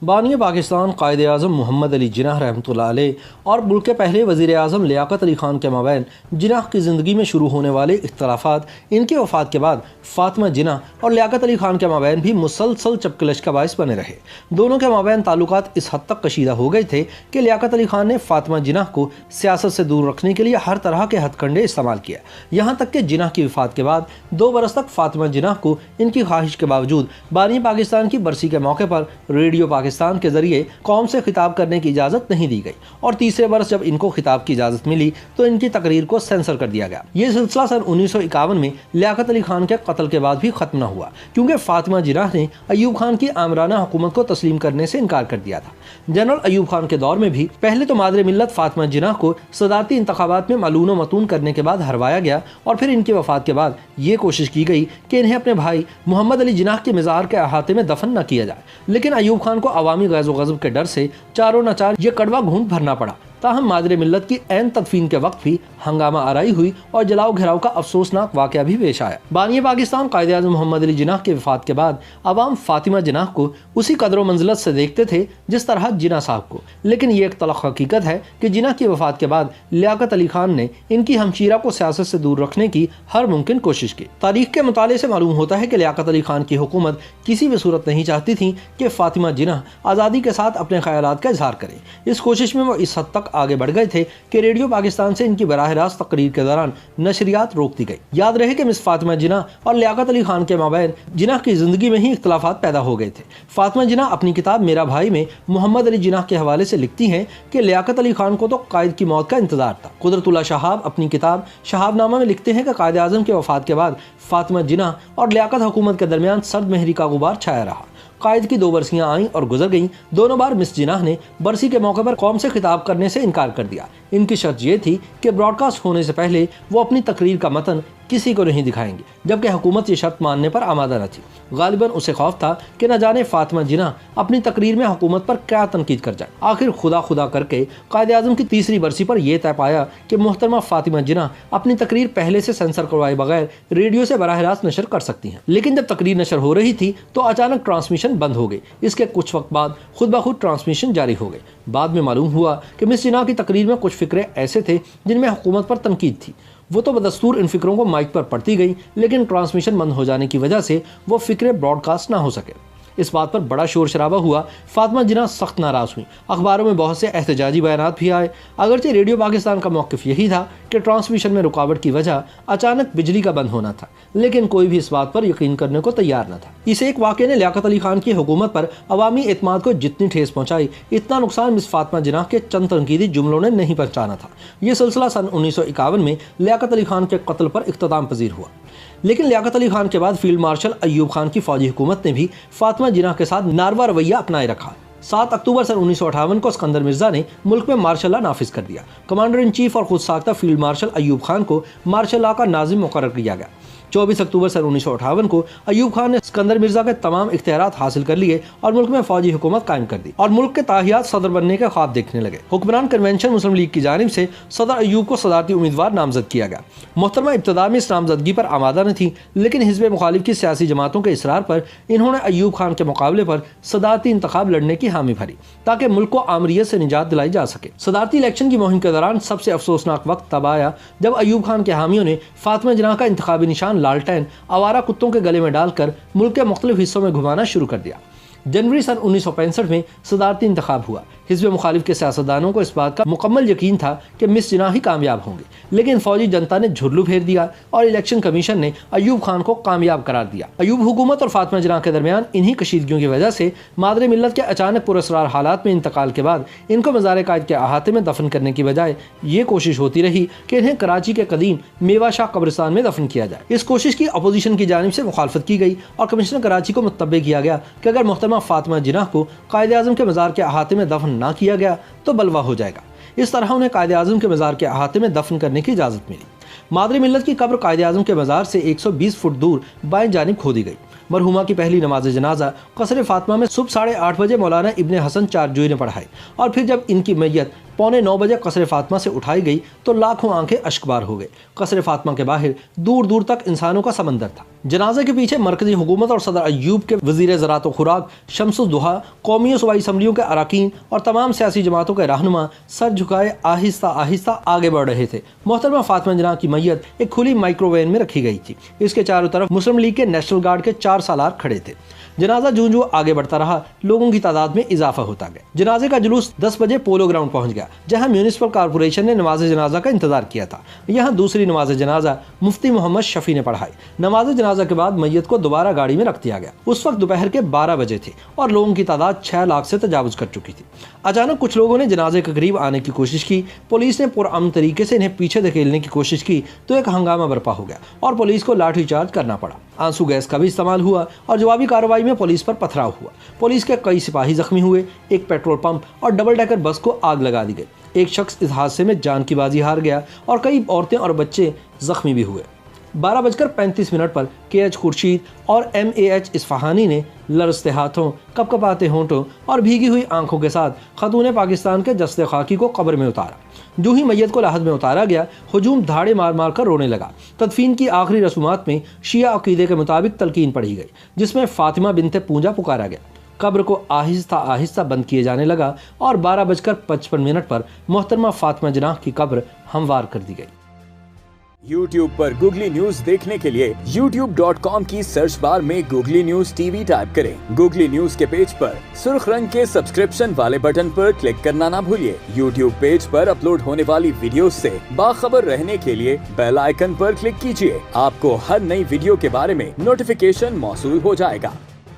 बानी पाकिस्तान कायद-ए-आज़म मोहम्मद अली जिन्नाह रहमतुल्लाह अलैह और मुल्क के पहले वज़ीर-ए-आज़म लियाकत अली ख़ान के माबैन जिन्नाह की ज़िंदगी में शुरू होने वाले इख्तलाफात इनकी वफ़ात के बाद फ़ातिमा जिन्नाह और लियाकत अली ख़ान के माबैन भी मुसलसल चपकलश का बाइस बने रहे। दोनों के माबैन ताल्लुकात इस हद तक कशीदा हो गए थे कि लियाकत अली ख़ान ने फ़ातिमा जिन्नाह को सियासत से दूर रखने के लिए हर तरह के हथकंडे इस्तेमाल किया। यहाँ तक कि जिन्नाह की वफ़ात के बाद 2 बरस तक फ़ातिमा जिन्नाह को इनकी ख्वाहिश के बावजूद बानी पाकिस्तान की बरसी के मौके पर रेडियो पाकिस्तान के जरिए कौम से खिताब करने की इजाज़त नहीं दी गई और तीसरे बरस जब इनको खिताब की इजाज़त मिली तो इनकी तकरीर को सेंसर कर दिया गया। ये सिलसिला सन 1951 में लियाकत अली खान के कत्ल के बाद भी ख़त्म न हुआ, क्योंकि फ़ातिमा जिन्नाह ने अयूब खान की आमराना हुकूमत को तस्लीम करने से इनकार कर दिया था। जनरल अयूब खान के दौर में भी पहले तो मादरे मिल्लत फ़ातिमा जिन्नाह को सदारती इंतखाबात में मलून व मतून करने के बाद हरवाया गया और फिर इनकी वफ़ात के बाद ये कोशिश की गई कि इन्हें अपने भाई मोहम्मद अली जिन्नाह के मज़ार के अहाते में दफन न किया जाए, लेकिन अयूब खान को अवामी गैज़ो गज़ब के डर से चारों न चार ये कड़वा घूंट भरना पड़ा। ताहम मादरे मिल्लत की ऐन तदफीन के वक्त भी हंगामा आराई हुई और जलाओ घिराव का अफसोसनाक वाक़या भी पेश आया। बानी पाकिस्तान कायद-ए-आज़म मोहम्मद अली जिन्नाह के वफ़ात के बाद अवाम फ़ातिमा जिन्नाह को उसी कदर मंजिलत से देखते थे जिस तरह जिन्नाह साहब को, लेकिन ये एक तलख़ हकीकत है कि जिन्नाह की वफ़ात के बाद लियाकत अली खान ने इनकी हमशीरा को सियासत से दूर रखने की हर मुमकिन कोशिश की। तारीख़ के मुताले से मालूम होता है कि लियाकत अली खान की हुकूमत किसी भी सूरत नहीं चाहती थी कि फ़ातिमा जिन्नाह आज़ादी के साथ अपने ख़यालात का इजहार करें। इस कोशिश में वो इस हद तक आगे बढ़ गए थे कि रेडियो पाकिस्तान से इनकी बराह रास्त तकरीर के दौरान नशरियात रोक दी गई। याद रहे कि मिस फ़ातिमा जिन्नाह और लियाकत अली खान के माबैन जिन्नाह की ज़िंदगी में ही इख्तलाफात पैदा हो गए थे। फ़ातिमा जिन्नाह अपनी किताब मेरा भाई में मोहम्मद अली जिन्नाह के हवाले से लिखती हैं कि लियाकत अली खान को तो कायद की मौत का इंतजार था। कुदरतुल्लाह शहाब अपनी किताब शहाबनामा में लिखते हैं कि कायद आज़म के वफ़ात के बाद फ़ातिमा जिन्नाह और लियाकत हुकूमत के दरमियान सर्द महरी का गुबार छाया रहा। कायद की 2 बरसियाँ आईं और गुजर गईं। दोनों बार मिस जिन्नाह ने बरसी के मौके पर कौम से खिताब करने से इनकार कर दिया। इनकी शर्त ये थी कि ब्रॉडकास्ट होने से पहले वो अपनी तकरीर का मतन किसी को नहीं दिखाएंगे, जबकि हुकूमत ये शर्त मानने पर आमादा न थी। गालिबन उसे खौफ था कि न जाने फ़ातिमा जिन्नाह अपनी तकरीर में हुकूमत पर क्या तनकीद कर जाए। आखिर खुदा खुदा करके कायद आज़म की तीसरी बरसी पर यह तय पाया कि मोहतरमा फ़ातिमा जिन्नाह अपनी तकरीर पहले से सेंसर करवाए बगैर रेडियो से बराह रास्त नशर कर सकती हैं। लेकिन जब तकरीर नशर हो रही थी तो अचानक ट्रांसमिशन बंद हो गई। इसके कुछ वक्त बाद खुद ब खुद ट्रांसमिशन जारी हो गई। बाद में मालूम हुआ कि मिस जिन्नाह की तकरीर में कुछ फ़िक्रे ऐसे थे जिनमें हुकूमत पर तनकीद थी। वो तो बदस्तूर इन फ़िक्रों को माइक पर पढ़ती गई, लेकिन ट्रांसमिशन बंद हो जाने की वजह से वो फ़िक्रे ब्रॉडकास्ट ना हो सके। इस बात पर बड़ा शोर शराबा हुआ। फ़ातिमा जिन्नाह सख्त नाराज़ हुई। अखबारों में बहुत से एहतजाजी बयानात भी आए। अगरचे रेडियो पाकिस्तान का मौक़िफ़ यही था कि ट्रांसमिशन में रुकावट की वजह अचानक बिजली का बंद होना था, लेकिन कोई भी इस बात पर यकीन करने को तैयार न था। इस एक वाक़े ने लियाकत अली खान की हुकूमत पर अवामी एतमाद को जितनी ठेस पहुँचाई, इतना नुकसान मिस फ़ातिमा जिन्नाह के चंद तनकीदी जुमलों ने नहीं पहुँचाना था। ये सिलसिला सन 1951 में लियाकत अली खान के कत्ल पर इख्तिताम पजीर हुआ। लेकिन लियाकत अली खान के बाद फील्ड मार्शल अयूब खान की फौजी हुकूमत ने भी फ़ातिमा जिन्नाह के साथ नारवा रवैया अपनाए रखा। 7 अक्टूबर सन 1958 को सिकंदर मिर्ज़ा ने मुल्क में मार्शल लॉ नाफिज कर दिया। कमांडर इन चीफ और खुद साख्ता फील्ड मार्शल अयूब खान को मार्शल लॉ का नाज़िम मुकर्रर किया गया। 24 अक्टूबर सन 1958 को अयूब खान ने सिकंदर मिर्ज़ा के तमाम इख्तियारात हासिल कर लिए और मुल्क में फौजी हुकूमत कायम कर दी और मुल्क के ताहियात सदर बनने के ख्वाब देखने लगे। हुक्मरान कन्वेंशन मुस्लिम लीग की जानिब से सदर अयूब को सदारती उम्मीदवार नामजद किया गया। मोहतरमा इब्तदा में इस नामजदगी पर आमादा न थी, लेकिन हिज़्ब मुखालिफ की सियासी जमातों के इसरार पर इन्होंने अयूब खान के मुकाबले पर सदारती इंतखाब लड़ने की हामी भरी ताकि मुल्क को आमरियत से निजात दिलाई जा सके। सदारती इलेक्शन की मुहिम के दौरान सबसे अफसोसनाक वक्त तब आया जब अयूब खान के हामियों ने फ़ातिमा जिन्नाह का इंतखाबी निशान लालटेन आवारा कुत्तों के गले में डालकर मुल्क के मुख्तलिफ हिस्सों में घुमाना शुरू कर दिया। जनवरी सन 1965 में सदारती इंतखाब हुआ। हिज़्ब मुखालिफ के सियासतदानों को इस बात का मुकम्मल यकीन था कि मिस जिन्नाह ही कामयाब होंगे, लेकिन फौजी जनता ने झुर्लू फेर दिया और इलेक्शन कमीशन ने अयूब खान को कामयाब करार दिया। अयूब हुकूमत और फ़ातिमा जिन्नाह के दरमियान इन्हीं कशीदगियों की वजह से मादरे मिल्लत के अचानक पुरअसरार हालात में इंतकाल के बाद इनको मज़ार कायद के अहाते में दफन करने की बजाय ये कोशिश होती रही कि इन्हें कराची के कदीम मेवा शाह कब्रिस्तान में दफन किया जाए। इस कोशिश की अपोजिशन की जानिब से मुखालफत की गई और कमिश्नर कराची को मुतब्बे किया गया कि अगर मोहतरमा फ़ातिमा जिन्नाह को कायद आज़म के मज़ार के अहाते में दफन ना किया गया तो बलवा हो जाएगा। इस तरह उन्हें कायद आज़म के मज़ार के अहाते में दफन करने की इजाज़त मिली। मादरे मिल्लत की कब्र कायद आज़म के मज़ार से 120 फुट दूर बाएं जानिब खोदी गई। मरहुमा की पहली नमाज जनाजा कसर फ़ातिमा में सुबह 8:30 बजे मौलाना इब्ने हसन चारजोई ने पढ़ाई और फिर जब इनकी मैयत 9:15 बजे कसर फातिमा से उठाई गई तो लाखों आंखें अश्कबार हो गए। कसर फातिमा के बाहर दूर दूर तक इंसानों का समंदर था। जनाजे के पीछे मरकजी हुकूमत और सदर अयूब के वजीर ज़राअत व खुराक शम्सुल दुहा, कौमी और सूबाई असम्बलियों के अरकान और तमाम सियासी जमातों के रहनुमा सर झुकाए आहिस्ता आहिस्ता आगे बढ़ रहे थे। मोहतरमा फातिमा जिनाह की मैयत एक खुली माइक्रोवेन में रखी गई थी। इसके चारों तरफ मुस्लिम लीग के नेशनल गार्ड के 4 सालार खड़े थे। जनाजा जूं जूं आगे बढ़ता रहा, लोगों की तादाद में इजाफा होता गया। जनाजे का जुलूस 10 बजे पोलो ग्राउंड पहुंच गया, जहां म्यूनिसिपल कॉर्पोरेशन ने नमाज जनाजा का इंतजार किया था। यहां दूसरी नमाज जनाजा मुफ्ती मोहम्मद शफी ने पढ़ाई। नमाज जनाजा के बाद मैयत को दोबारा गाड़ी में रख दिया गया। उस वक्त दोपहर के 12 बजे थे और लोगों की तादाद 6 लाख से तजावुज कर चुकी थी। अचानक कुछ लोगों ने जनाजे के करीब आने की कोशिश की। पुलिस ने पुरअमन तरीके से इन्हें पीछे धकेलने की कोशिश की तो एक हंगामा बर्पा हो गया और पुलिस को लाठीचार्ज करना पड़ा। आंसू गैस का भी इस्तेमाल हुआ और जवाबी कार्रवाई में पुलिस पर पथराव हुआ। पुलिस के कई सिपाही जख्मी हुए। एक पेट्रोल पंप और डबल डेकर बस को आग लगा दी गई। एक शख्स इस हादसे में जान की बाजी हार गया और कई औरतें और बच्चे जख्मी भी हुए। 12:35 पर KH खुर्शीद और MAH इस्फहानी ने लरजते हाथों, कपकपाते होंठों और भीगी हुई आंखों के साथ खतून पाकिस्तान के जस्ते खाकी को कब्र में उतारा। जो ही मैयत को लाहद में उतारा गया, हुजूम धाड़े मार मार कर रोने लगा। तदफीन की आखिरी रसूमात में शिया अकीदे के मुताबिक तलकीन पढ़ी गई, जिसमें फातिमा बिनते पूंजा पुकारा गया। कब्र को आहिस्ता आहिस्ता बंद किए जाने लगा और 12:55 पर मोहतरमा फातिमा जिनाह की कब्र हमवार कर दी गई। YouTube पर गूगली न्यूज देखने के लिए youtube.com की सर्च बार में गूगली न्यूज TV टाइप करें। गूगली न्यूज के पेज पर सुर्ख रंग के सब्सक्रिप्शन वाले बटन पर क्लिक करना ना भूलिए। YouTube पेज पर अपलोड होने वाली वीडियोस से बाखबर रहने के लिए बेल आइकन पर क्लिक कीजिए। आपको हर नई वीडियो के बारे में नोटिफिकेशन मौसूल हो जाएगा।